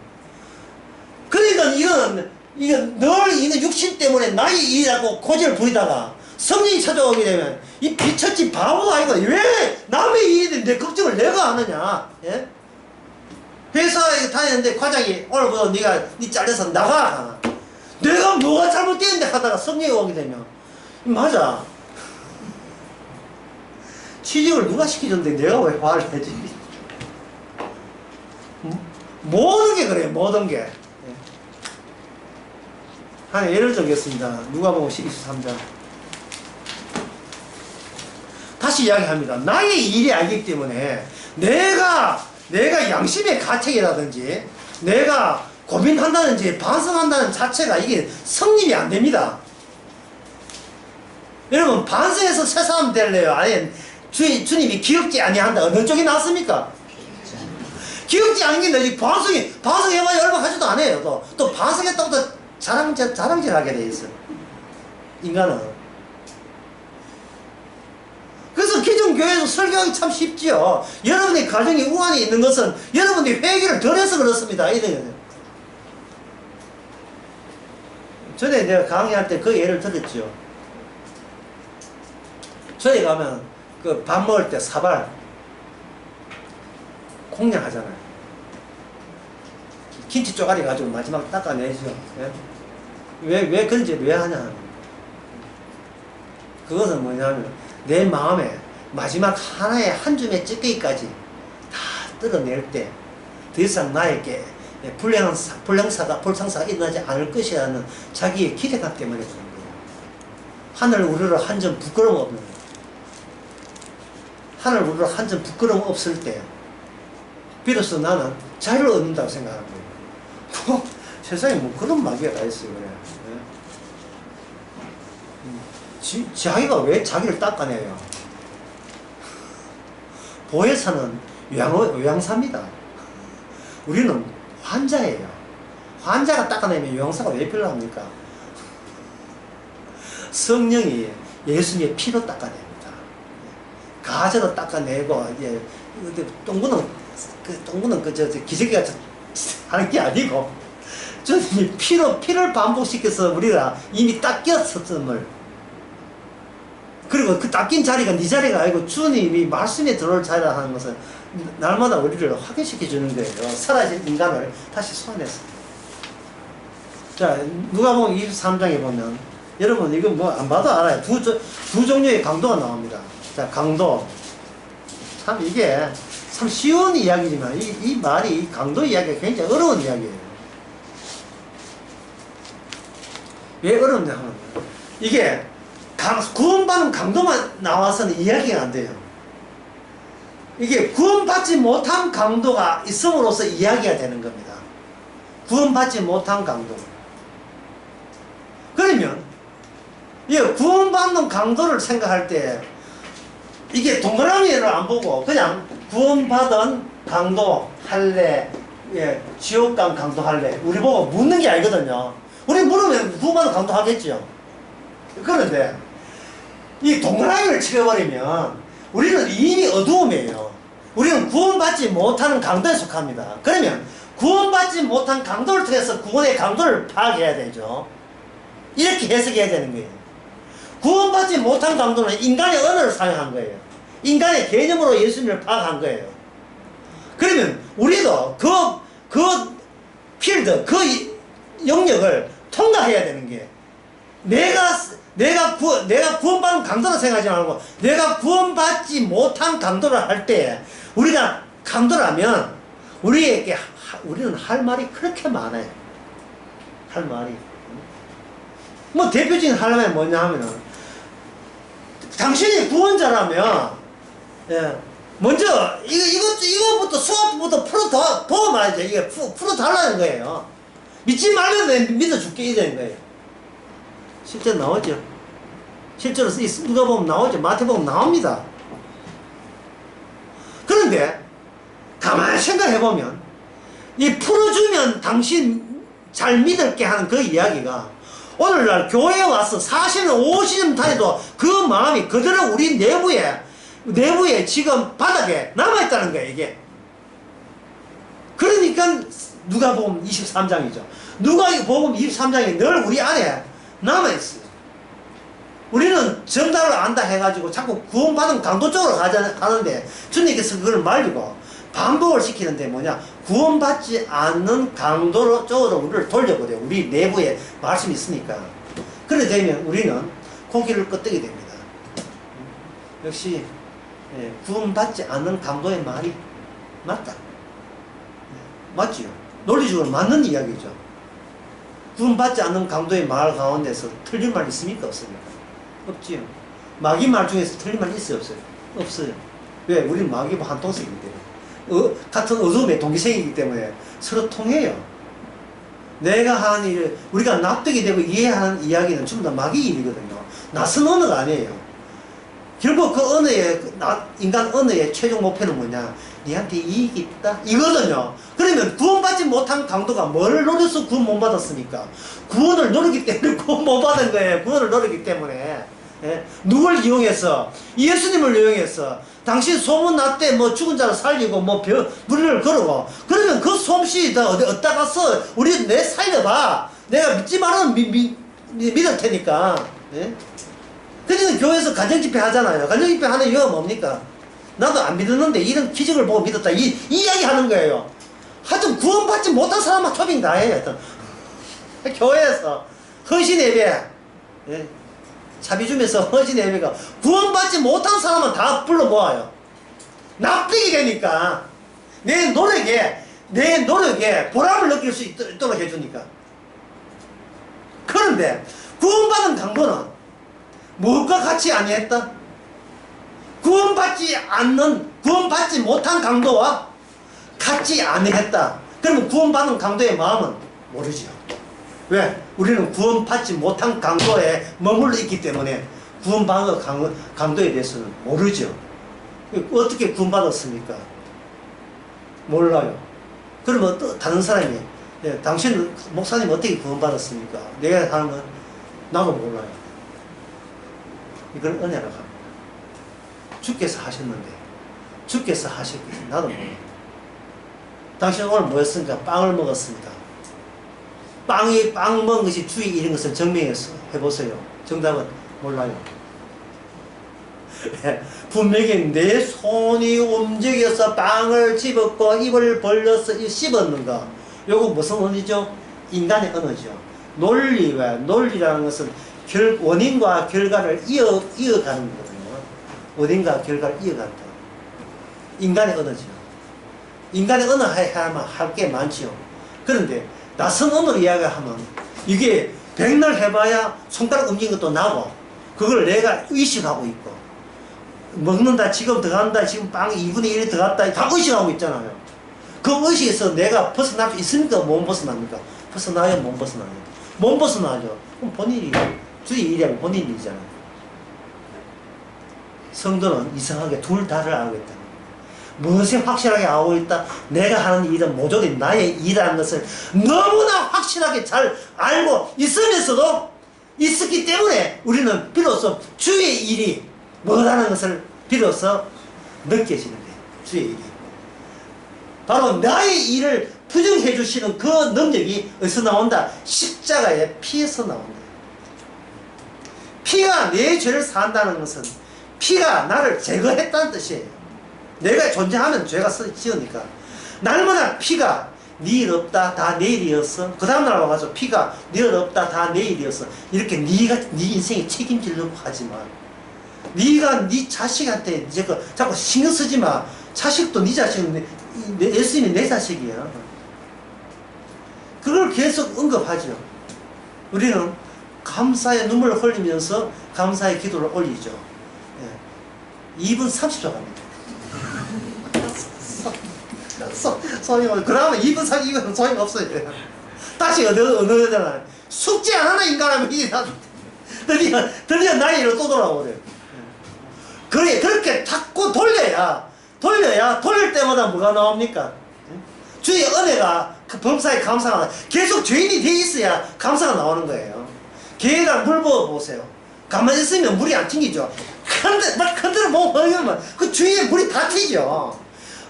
그러니까 이건 늘 이는 육신 때문에 나의 일이라고 고집을 부리다가 성령이 찾아오게 되면 이 비처치 바보도 아니고 왜 남의 일인데 내 걱정을 내가 하느냐? 예? 회사에 다니는데 과장이 오늘부터 니 잘려서 나가. 내가 뭐가 잘못되는데 하다가 성령이 오게 되면 맞아. 취직을 누가 시키줬는데 내가 왜 화를 내지? 모든 게 그래요. 모든 게. 한 예를 들겠습니다. 누가복음 12장 3장. 다시 이야기합니다. 나의 일이 아니기 때문에 내가 양심의 가책이라든지 내가 고민한다든지 반성한다는 자체가 이게 성립이 안 됩니다. 여러분 반성해서 새 사람 될래요? 아니면 주님이 기억지 아니한다. 어느 쪽이 낫습니까? 기억지 않는 게 반성해봐야 얼마 하지도 않아요. 또 반성했다고 또 자랑질하게 돼 있어요. 인간은. 그래서 기존교회에서 설교하기 참 쉽지요. 여러분의 가정에 우환이 있는 것은 여러분이 회개를 덜 해서 그렇습니다. 전에 내가 강의할 때 그 예를 들었죠. 저희 가면 그 밥 먹을 때 사발 콩냥 하잖아요. 김치 쪼가리 가지고 마지막 닦아내죠. 왜 그런지 왜 하냐. 그것은 뭐냐면 내 마음에 마지막 하나의 한 줌의 찌꺼기까지 다 뜯어낼 때 더 이상 나에게 불상사가 일어나지 않을 것이라는 자기의 기대감 때문에 그런 거예요. 하늘 우러러 한 점 부끄러움 없는 거예요. 하늘 우러러 한 점 부끄러움 없을 때 비로소 나는 자유를 얻는다고 생각하는 거예요. 세상에 뭐 그런 마귀가 다 있어요. 그래. 자기가 왜 자기를 닦아내요? 보혜사는 요양사입니다. 우리는 환자예요. 환자가 닦아내면 요양사가 왜 필요합니까? 성령이 예수님의 피로 닦아냅니다. 가지로 닦아내고, 이제, 똥구는 기저귀가 하는 게 아니고, 주님이 피를 반복시켜서 우리가 이미 닦였음을, 그리고 그 닦인 자리가 네 자리가 아니고 주님이 말씀에 들어올 자리라 하는 것은 날마다 우리를 확인시켜 주는 거예요. 사라진 인간을 다시 소환해서. 자, 누가복음 23장에 보면, 여러분 이거 뭐 안 봐도 알아요. 두 종류의 강도가 나옵니다. 자, 강도. 참 이게 참 쉬운 이야기지만 이 말이, 이 강도 이야기가 굉장히 어려운 이야기예요. 왜 어렵냐 하면, 이게 구원받는 강도만 나와서는 이야기가 안 돼요. 이게 구원받지 못한 강도가 있음으로써 이야기가 되는 겁니다. 구원받지 못한 강도. 그러면 이 구원받는 강도를 생각할 때 이게 동그라미를 안 보고 그냥 구원받은 강도 할래, 예, 지옥간 강도 할래, 우리 보고 묻는 게 아니거든요. 우리 물으면 구원받은 강도 하겠죠. 그런데 이 동그라미를 치워버리면 우리는 이미 어두움이에요. 우리는 구원받지 못하는 강도에 속합니다. 그러면 구원받지 못한 강도를 통해서 구원의 강도를 파악해야 되죠. 이렇게 해석해야 되는 거예요. 구원받지 못한 강도는 인간의 언어를 사용한 거예요. 인간의 개념으로 예수님을 파악한 거예요. 그러면 우리도 그 필드, 그 영역을 통과해야 되는 게, 내가 구원받은 강도를 생각하지 말고 내가 구원받지 못한 강도를 할 때, 우리가 강도라면 우리는 할 말이 그렇게 많아요. 할 말이. 뭐 대표적인 할 말이 뭐냐 하면은, 당신이 구원자라면, 예, 먼저 이거부터 수업부터 풀어 말이죠. 이게 풀어 달라는 거예요. 믿지 말면 내 믿어줄게 이 되는 거예요. 실제로 나오죠. 실제로 누가복음 나오죠. 마태복음 나옵니다. 그런데 가만히 생각해보면, 이 풀어주면 당신 잘 믿을게 하는 그 이야기가 오늘날 교회에 와서 40년 50년 다녀도 그 마음이 그대로 우리 내부에 지금 바닥에 남아있다는 거예요. 이게 그러니까 누가복음 23장이죠. 누가복음 23장이 늘 우리 안에 남아있어요. 우리는 정답을 안다 해가지고 자꾸 구원받은 강도 쪽으로 가는데, 주님께서 그걸 말리고 반복을 시키는데 뭐냐, 구원받지 않는 강도 쪽으로 우리를 돌려버려요. 우리 내부에 말씀이 있으니까. 그래 되면 우리는 고개를 끄덕이게 됩니다. 역시 구원받지 않는 강도의 말이 맞다. 맞지요? 논리적으로 맞는 이야기죠. 구원받지 않는 강도의 말 가운데서 틀린 말 있습니까? 없습니까? 없지요. 마귀 말 중에서 틀린 말 있어요? 없어요? 없어요. 왜? 우리는 마귀와 한 통색이기 때문에, 같은 어둠의 동기생이기 때문에 서로 통해요. 내가 하는 일, 우리가 납득이 되고 이해하는 이야기는 전부 다 마귀 일이거든요. 낯선 언어가 아니에요. 결국 그 언어의, 인간 언어의 최종 목표는 뭐냐, 니한테 이익이 있다 이거거든요. 그러면 구원받지 못한 강도가 뭘 노려서 구원 못 받았습니까? 구원을 노리기 때문에 구원 못 받은 거예요. 구원을 노리기 때문에. 예? 누굴 이용해서? 예수님을 이용해서. 당신 소문 났대, 뭐 죽은 자를 살리고, 뭐 물을 걸고. 그러면 그 솜씨 어디다 가서 우리 내 살려봐. 내가 믿지 말으면 믿을 테니까. 예? 그러니까 교회에서 가정집회 하잖아요. 가정집회 하는 이유가 뭡니까? 나도 안 믿었는데 이런 기적을 보고 믿었다. 이 이야기 하는 거예요. 하여튼 구원받지 못한 사람만 초빙 다 해요. 하여튼. 교회에서 헌신 예배, 예. 차비 주면서 헌신 예배가 구원받지 못한 사람은 다 불러 모아요. 납득이 되니까. 내 노력에 보람을 느낄 수 있도록 해주니까. 그런데 구원받은 강도는 무엇과 같이 아니했다? 구원받지 못한 강도와 같지 아니했다. 그러면 구원받은 강도의 마음은 모르죠. 왜? 우리는 구원받지 못한 강도에 머물러 있기 때문에 구원받은 강도에 대해서는 모르죠. 어떻게 구원받았습니까? 몰라요. 그러면 또 다른 사람이, 당신 목사님 어떻게 구원받았습니까? 내가 하는 건 나도 몰라요. 이걸 은혜라고 합니다. 주께서 하셨는데, 주께서 하셨겠지. 나도 몰라. 당신은 오늘 뭐였습니까? 빵을 먹었습니다. 빵 먹은 것이 주의 일인 것을 증명해서 해보세요. 정답은 몰라요. 분명히 내 손이 움직여서 빵을 집었고 입을 벌려서 씹었는가. 요거 무슨 언어죠? 인간의 언어죠. 논리라는 것은 원인과 결과를 이어가는 거거든요. 원인과 결과를 이어간다. 인간의 언어죠. 인간의 언어 해야만 할 게 많지요. 그런데 낯선 언어로 이야기하면 이게 백날 해봐야 손가락 움직이는 것도 나고 그걸 내가 의식하고 있고 먹는다 지금 들어간다 지금 빵 2분의 1이 들어갔다 다 의식하고 있잖아요. 그 의식에서 내가 벗어날 수 있습니까? 못 벗어납니까? 벗어나요? 못 벗어나요? 못 벗어나죠. 그럼 본인이 주의 일이라면 본인 일이잖아요. 성도는 이상하게 둘 다를 알고 있다. 무엇을 확실하게 알고 있다? 내가 하는 일은 모조리 나의 일이라는 것을 너무나 확실하게 잘 알고 있으면서도 있었기 때문에 우리는 비로소 주의 일이 뭐라는 것을 비로소 느껴지는 거예요. 주의 일이. 바로 나의 일을 부정해 주시는 그 능력이 어디서 나온다? 십자가의 피에서 나온다. 피가 내 죄를 사한다는 것은 피가 나를 제거했다는 뜻이에요. 내가 존재하면 죄가 지으니까. 날마다 피가 니일 없다 다 내일이었어. 그 다음날 와가지고 피가 니일 없다 다 내일이었어. 이렇게 네 인생에 책임지려고 하지 마. 네가 네 자식한테 자꾸 신경 쓰지 마. 자식도 네 자식은 예수님이 내 자식이야. 그걸 계속 언급하죠. 우리는 감사의 눈물을 흘리면서 감사의 기도를 올리죠. 2분 30초 갑니다. 소용 그러면 2분 30분 소용 없어요. 다시 얻어잖아요. 숙제 안 하나 인간하면 드디어 나의 일로 또 돌아오래요. 그래 그렇게 자꾸 돌려야 돌릴 때마다 뭐가 나옵니까? 주의 은혜가 그 범사에 감사가 계속 죄인이 돼 있어야 감사가 나오는 거예요. 개가 물 부어 보세요. 가만히 있으면 물이 안 튕기죠. 컨트롤 보면 그 주위에 물이 다 튀죠.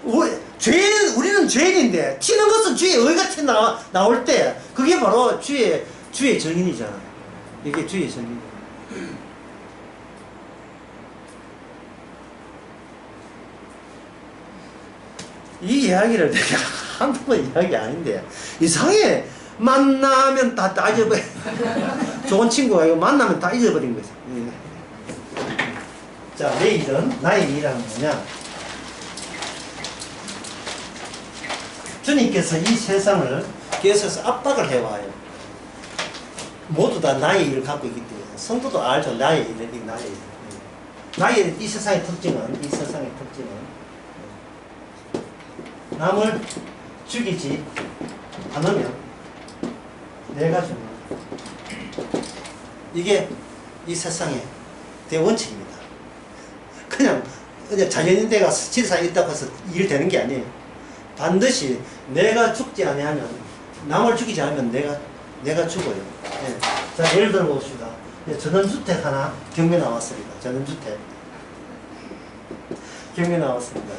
우리는 죄인인데 튀는 것은 주의 의가 나올 때 그게 바로 주의 정인이잖아. 이게 주의 정인. 이 이야기를 내가 한두 번 이야기 아닌데 이상해. 만나면 다 잊어버려. 좋은 친구가 이거 만나면 다 잊어버린 거지. 자, 내일은 나의 일이란 뭐냐? 주님께서 이 세상을 계속해서 압박을 해와요. 모두 다 나의 일을 갖고 있기 때문에 성도도 알죠. 나의 일. 이 세상의 특징은 남을 죽이지 않으면 내가 죽는다. 이게 이 세상의 대원칙입니다. 그냥 자연인대가 지리산에 있다고 해서 일 되는 게 아니에요. 반드시 내가 죽지 아니하면 남을 죽이지 않으면 내가 죽어요. 네. 자, 예를 들어 봅시다. 전원주택 하나 경매 나왔습니다. 전원주택 경매 나왔습니다.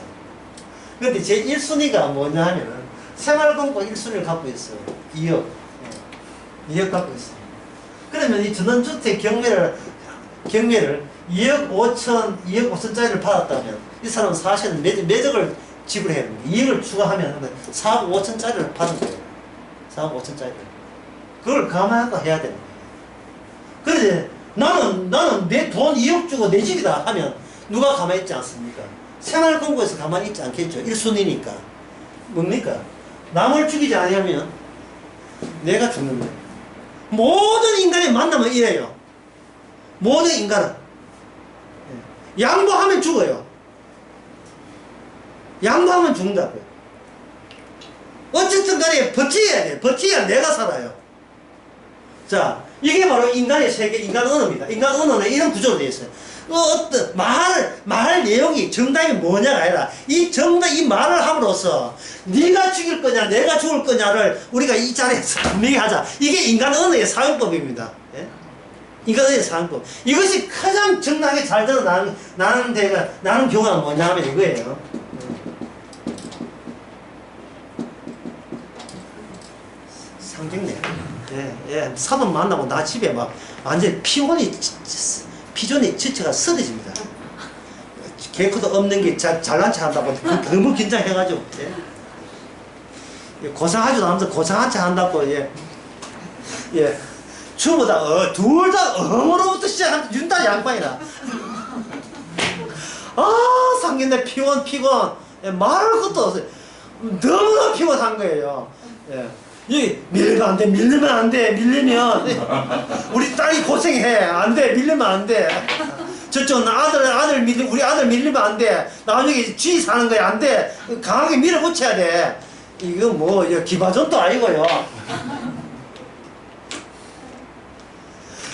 근데 제 1순위가 뭐냐 하면은 생활공고 1순위를 갖고 있어요. 2억. 2억 갖고 있어요. 그러면 이 전원주택 경매를 2억 5천짜리를 받았다면 이 사람은 사실은 매덕을 지불해야 됩니다. 2억을 추가하면 4억 5천짜리를 받은 거예요. 4억 5천짜리를. 그걸 감안하고 해야 되는 거예요. 그런데 나는 내 돈 2억 주고 내 집이다 하면 누가 가만히 있지 않습니까? 생활공고에서 가만히 있지 않겠죠. 1순위니까. 뭡니까? 남을 죽이지 않으면 내가 죽는 거예요. 모든 인간의 만남은 이래요. 모든 인간은 양보하면 죽어요. 양보하면 죽는다고요. 어쨌든 간에 버텨야 돼요. 버텨야 내가 살아요. 자, 이게 바로 인간의 세계, 인간 언어입니다. 인간 언어는 이런 구조로 되어 있어요. 어떤 말 내용이 정답이 뭐냐가 아니라 이 말을 함으로써 네가 죽일 거냐 내가 죽을 거냐를 우리가 이 자리에서 분명히 하자. 이게 인간 언어의 사용법입니다. 예? 인간의 사는 이것이 가장 정당하게 잘 나는 경우가 뭐냐면 이거예요. 상징네. 예. 사돈 만나고 나 집에 막 완전 피존이 지쳐가 쓰러집니다. 개코도 없는 게 잘난 체 한다고 너무 긴장해가지고. 예. 고상하지도 않으면서 고상한 체 한다고. 예. 저보다 둘 다 어머로부터 시작한 윤다 양반이라. 상견례 피곤. 예, 말할 것도 없어요. 너무나 피곤한 거예요. 예. 밀리면 안 돼. 밀리면 우리 딸이 고생해. 안 돼. 밀리면 안 돼. 저쪽 우리 아들 밀리면 안 돼. 나중에 쥐 사는 거야. 안 돼. 강하게 밀어붙여야 돼. 이거 뭐 기바존도 아니고요.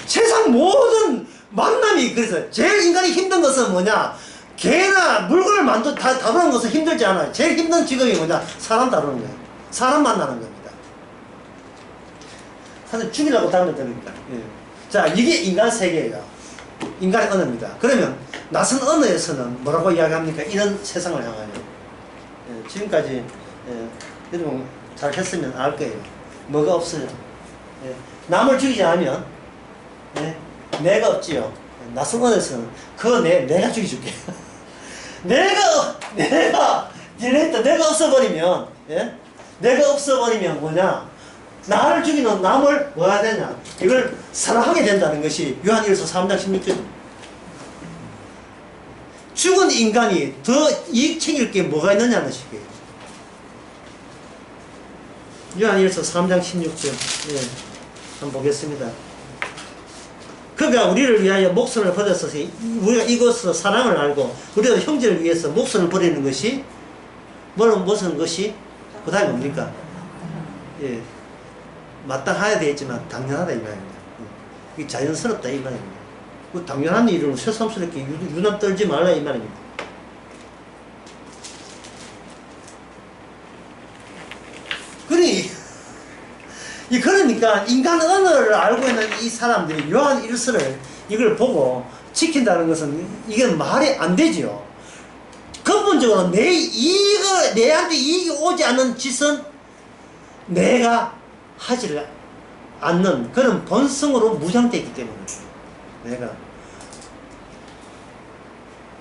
세상 모든 만남이 그래서 제일 인간이 힘든 것은 뭐냐? 개나 물건을 다루는 것은 힘들지 않아요. 제일 힘든 직업이 뭐냐? 사람 다루는 거예요. 사람 만나는 겁니다. 사실 죽이려고 다루면 됩니까? 예. 자, 이게 인간 세계예요. 인간의 언어입니다. 그러면 낯선 언어에서는 뭐라고 이야기합니까? 이런 세상을 향하여. 예, 지금까지 여러분 잘 했으면 알 거예요. 뭐가 없어요. 예, 남을 죽이지 않으면 내가 없지요. 낯선 언어에서는 내가 죽여줄게. 내가 없어버리면, 예? 내가 없어버리면 뭐냐? 나를 죽이는 남을 뭐 해야 되냐? 이걸 사랑하게 된다는 것이 요한일서 3장 16절. 죽은 인간이 더 이익 챙길 게 뭐가 있느냐는 식이에요. 요한일서 3장 16절. 예. 한번 보겠습니다. 그가 우리를 위하여 목숨을 버렸어서 우리가 이것으로 사랑을 알고 우리가 형제를 위해서 목숨을 버리는 것이 무슨 것이 그 다음에 뭡니까? 예, 마땅해야 되겠지만 당연하다 이 말입니다. 이게 자연스럽다 이 말입니다. 그 당연한 일을 새삼스럽게 유난 떨지 말라 이 말입니다. 그러니까 인간 언어를 알고 있는 이 사람들이 요한 일서를 이걸 보고 지킨다는 것은 이건 말이 안 되죠. 근본적으로 내한테 이익이 오지 않는 짓은 내가 하지를 않는 그런 본성으로 무장되어 있기 때문에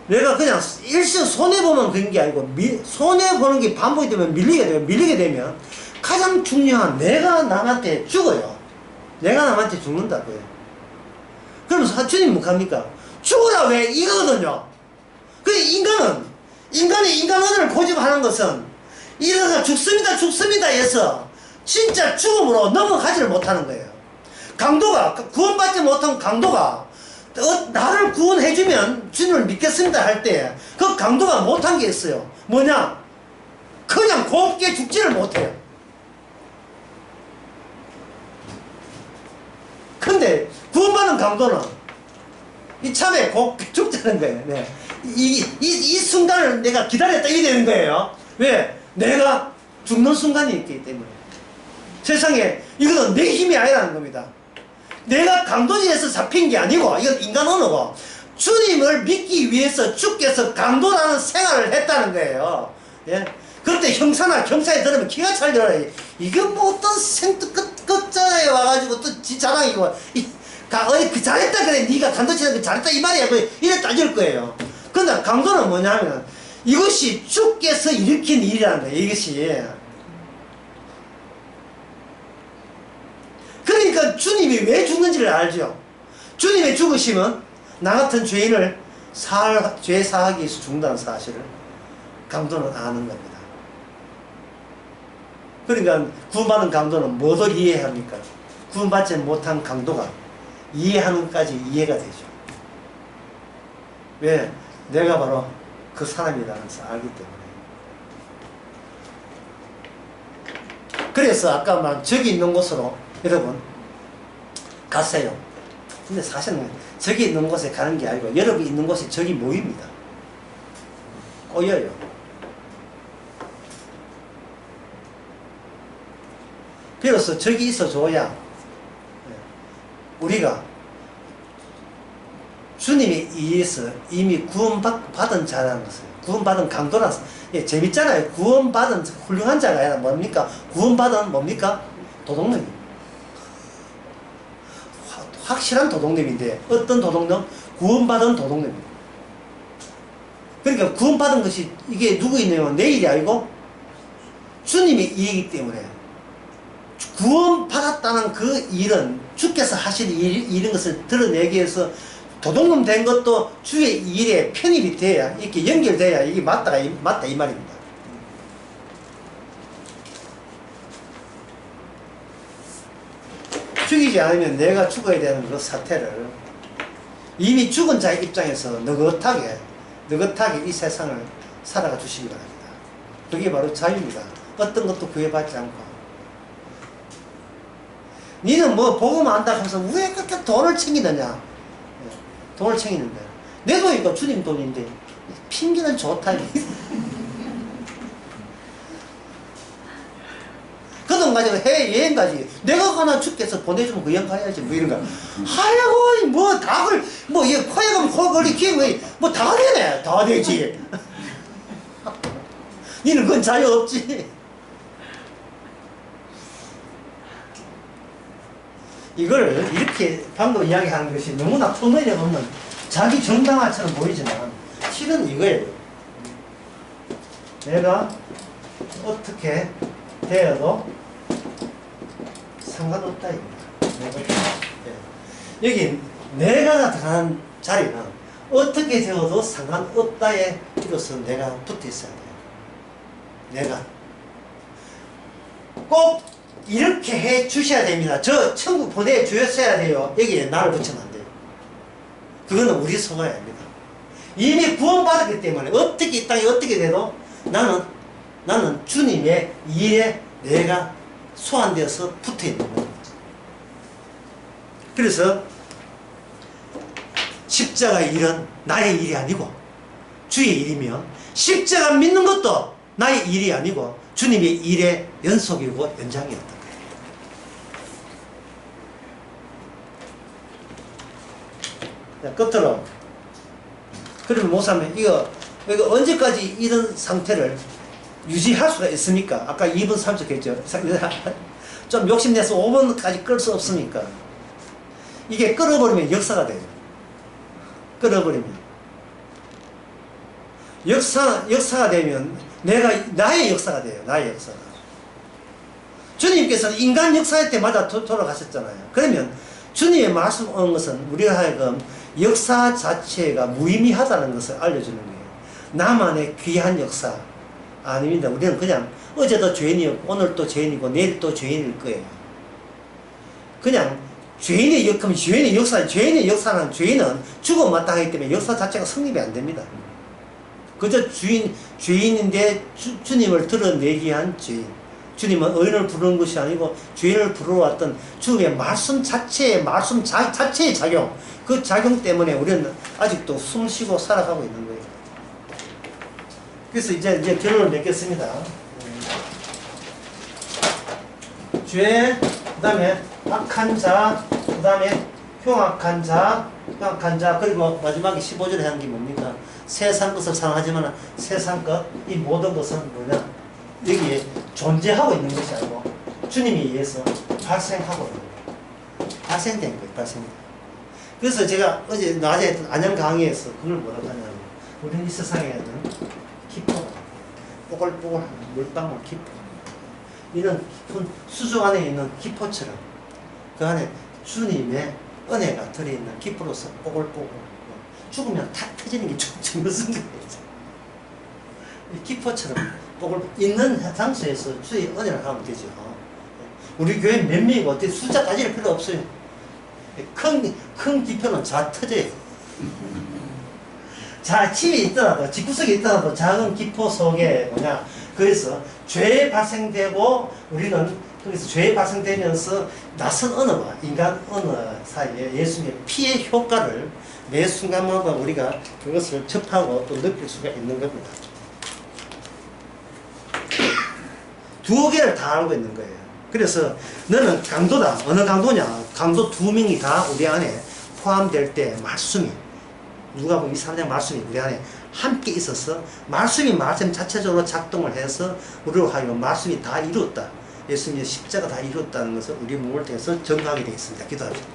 내가 그냥 일시적으로 손해보면 그런 게 아니고 손해보는 게 반복이 되면 밀리게 되면 가장 중요한 내가 남한테 죽어요. 내가 남한테 죽는다고요. 그러면서 주님 뭐 합니까? 죽어라 왜 이거거든요. 그 인간이 인간 언어를 고집하는 것은 이러다 죽습니다 해서 진짜 죽음으로 넘어가지를 못하는 거예요. 강도가 구원받지 못한 강도가 나를 구원해주면 주님을 믿겠습니다 할 때 그 강도가 못한 게 있어요. 뭐냐? 그냥 곱게 죽지를 못해요. 근데 구원받은 강도는 이참에 곱게 죽자는 거예요. 네. 이 순간을 내가 기다렸다 이 되는 거예요. 왜? 내가 죽는 순간이 있기 때문에. 세상에 이것은 내 힘이 아니라는 겁니다. 내가 강도지에서 잡힌 게 아니고 이건 인간 언어고 주님을 믿기 위해서 주께서 강도라는 생활을 했다는 거예요. 예? 그때 형사나 경찰에 들으면 기가 찰려요. 이게 뭐 어떤 끝자에 와가지고 또 지 자랑이고 잘했다 그래 네가 강도치는 거 잘했다 이 말이야 이래 따질 거예요. 근데 강도는 뭐냐면 이것이 주께서 일으킨 일이라는 거예요. 이것이 그러니까 주님이 왜 죽는지를 알죠. 주님의 죽으심은 나 같은 죄인을 죄 사하기 위해서 죽는다는 사실을 강도는 아는 겁니다. 그러니까 구원받은 강도는 뭐를 이해합니까? 구원받지 못한 강도가 이해하는 것까지 이해가 되죠. 왜? 내가 바로 그 사람이라는 것을 알기 때문에. 그래서 아까 말한 저기 있는 곳으로 여러분 가세요. 근데 사실은 저기 있는 곳에 가는 게 아니고 여러분 있는 곳에 저기 모입니다. 꼬여요. 비로소 저기 있어줘야 우리가 주님에 의해서 이미 구원받은 자라는 것을, 구원받은 강도라서, 예, 재밌잖아요. 구원받은 훌륭한 자가 아니라 뭡니까? 구원받은 뭡니까? 도둑놈이. 확실한 도둑놈인데, 어떤 도둑놈? 구원받은 도둑놈입니다. 그러니까 구원받은 것이, 이게 누구 있냐면 내 일이 아니고 주님의 일이기 때문에, 구원받았다는 그 일은 주께서 하실 이런 것을 드러내기 위해서 도둑놈 된 것도 주의 일에 편입이 돼야, 이렇게 연결돼야 이게 맞다 이 말입니다. 죽이지 않으면 내가 죽어야 되는 그 사태를 이미 죽은 자의 입장에서 느긋하게 이 세상을 살아가 주시기 바랍니다. 그게 바로 자유입니다. 어떤 것도 구애받지 않고. 니는 뭐 복음 안다 하면서 왜 그렇게 돈을 챙기느냐. 돈을 챙기는데 내 돈이니까 주님 돈인데 핑계는 좋다. 그 돈 가지고 해외여행 가지. 내가 가나 주께서 보내주면 그 여행 가야지. 뭐 이런 거. 하여고 뭐 닭을 뭐 이거 코에 가면 코 걸리 키에 뭐 다 되네. 다 되지. 니는 그건 자유 없지. 이걸 이렇게 방금 이야기하는 것이 너무나 터무니가 없는 자기 정당화처럼 보이지만 실은 이거예요. 내가 어떻게 되어도 상관없다 이겁니다. 여기 내가 나타난 자리는 어떻게 되어도 상관없다에 비로소 내가 붙어 있어야 돼요. 내가 꼭 이렇게 해 주셔야 됩니다. 저 천국 보내주셨어야 돼요. 여기에 나를 붙이면 안 돼요. 그거는 우리 속아야 합니다. 이미 구원받았기 때문에 어떻게 이 땅에 어떻게 돼도 나는 주님의 일에 내가 소환되어서 붙어 있는 겁니다. 그래서 십자가의 일은 나의 일이 아니고 주의 일이며, 십자가 믿는 것도 나의 일이 아니고 주님의 일의 연속이고 연장이었던 거예요. 끝으로, 그러면 목사님 이거 언제까지 이런 상태를 유지할 수가 있습니까? 아까 2분 30초 했죠. 좀 욕심내서 5분까지 끌 수 없습니까? 이게 끌어버리면 역사가 돼요. 끌어버리면 역사가 되면 나의 역사가 돼요. 나의 역사가. 주님께서는 인간 역사할 때마다 돌아가셨잖아요. 그러면 주님의 말씀 온 것은 우리가 하여금 역사 자체가 무의미하다는 것을 알려주는 거예요. 나만의 귀한 역사 아닙니다. 우리는 그냥 어제도 죄인이었고 오늘도 죄인이고 내일 또 죄인일 거예요. 그냥 죄인의 역사는 죄인은 죽어 마땅하기 때문에 역사 자체가 성립이 안 됩니다. 그저 죄인인데 주님을 드러내기 위한 죄인. 주님은 의인을 부르는 것이 아니고 죄인을 부르러 왔던 주님의 말씀 자체의 작용, 그 작용 때문에 우리는 아직도 숨 쉬고 살아가고 있는 거예요. 그래서 이제 결론을 맺겠습니다. 죄, 그 다음에 악한 자, 그 다음에 흉악한 자, 그리고 마지막에 15절에 하는 게 뭡니까? 세상 것을 사랑하지만 세상 것, 이 모든 것은 뭐냐? 여기에 존재하고 있는 것이 아니고 주님에 의해서 발생하고 있는 거예요. 발생된 거예요. 발생된. 그래서 제가 어제 낮에 했던 안양 강의에서 그걸 뭐라고 하냐면, 우리는 이 세상에는 기포, 뽀글뽀글한 물방울 기포, 이런 깊은 수조 안에 있는 기포처럼 그 안에 주님의 은혜가 들어있는 기포로서 뽀글뽀글, 죽으면 탁 터지는 게 무슨 거예요. 기포처럼 뽀글 있는 장소에서 주의 은혜를 하면 되죠. 우리 교회 몇 명이고 어떻게 숫자 따질 필요 없어요. 큰 기포는 잘 터져요. 집이 있더라도, 집구석에 있더라도 작은 기포 속에 뭐냐, 그래서 죄 발생되고, 우리는 그래서 죄 발생되면서 낯선 언어와 인간 언어 사이에 예수님의 피의 효과를 매 순간마다 우리가 그것을 접하고 또 느낄 수가 있는 겁니다. 두 개를 다 알고 있는 거예요. 그래서 너는 강도다. 어느 강도냐? 강도 두 명이 다 우리 안에 포함될 때 말씀이 누가복음 23장 말씀이 우리 안에 함께 있어서 말씀이 말씀 자체적으로 작동을 해서 우리로 하여금 말씀이 다 이루었다. 예수님의 십자가 다 이루었다는 것을 우리 몸을 통해서 증거하게 되어 있습니다. 기도합시다.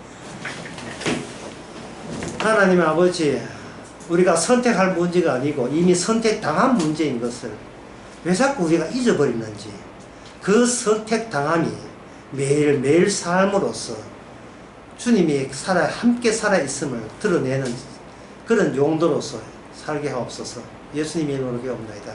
하나님 아버지, 우리가 선택할 문제가 아니고 이미 선택당한 문제인 것을 왜 자꾸 우리가 잊어버리는지, 그 선택당함이 매일매일 삶으로서 주님이 함께 살아있음을 드러내는 그런 용도로서 살게 하옵소서. 예수님의 이름으로 기도합니다.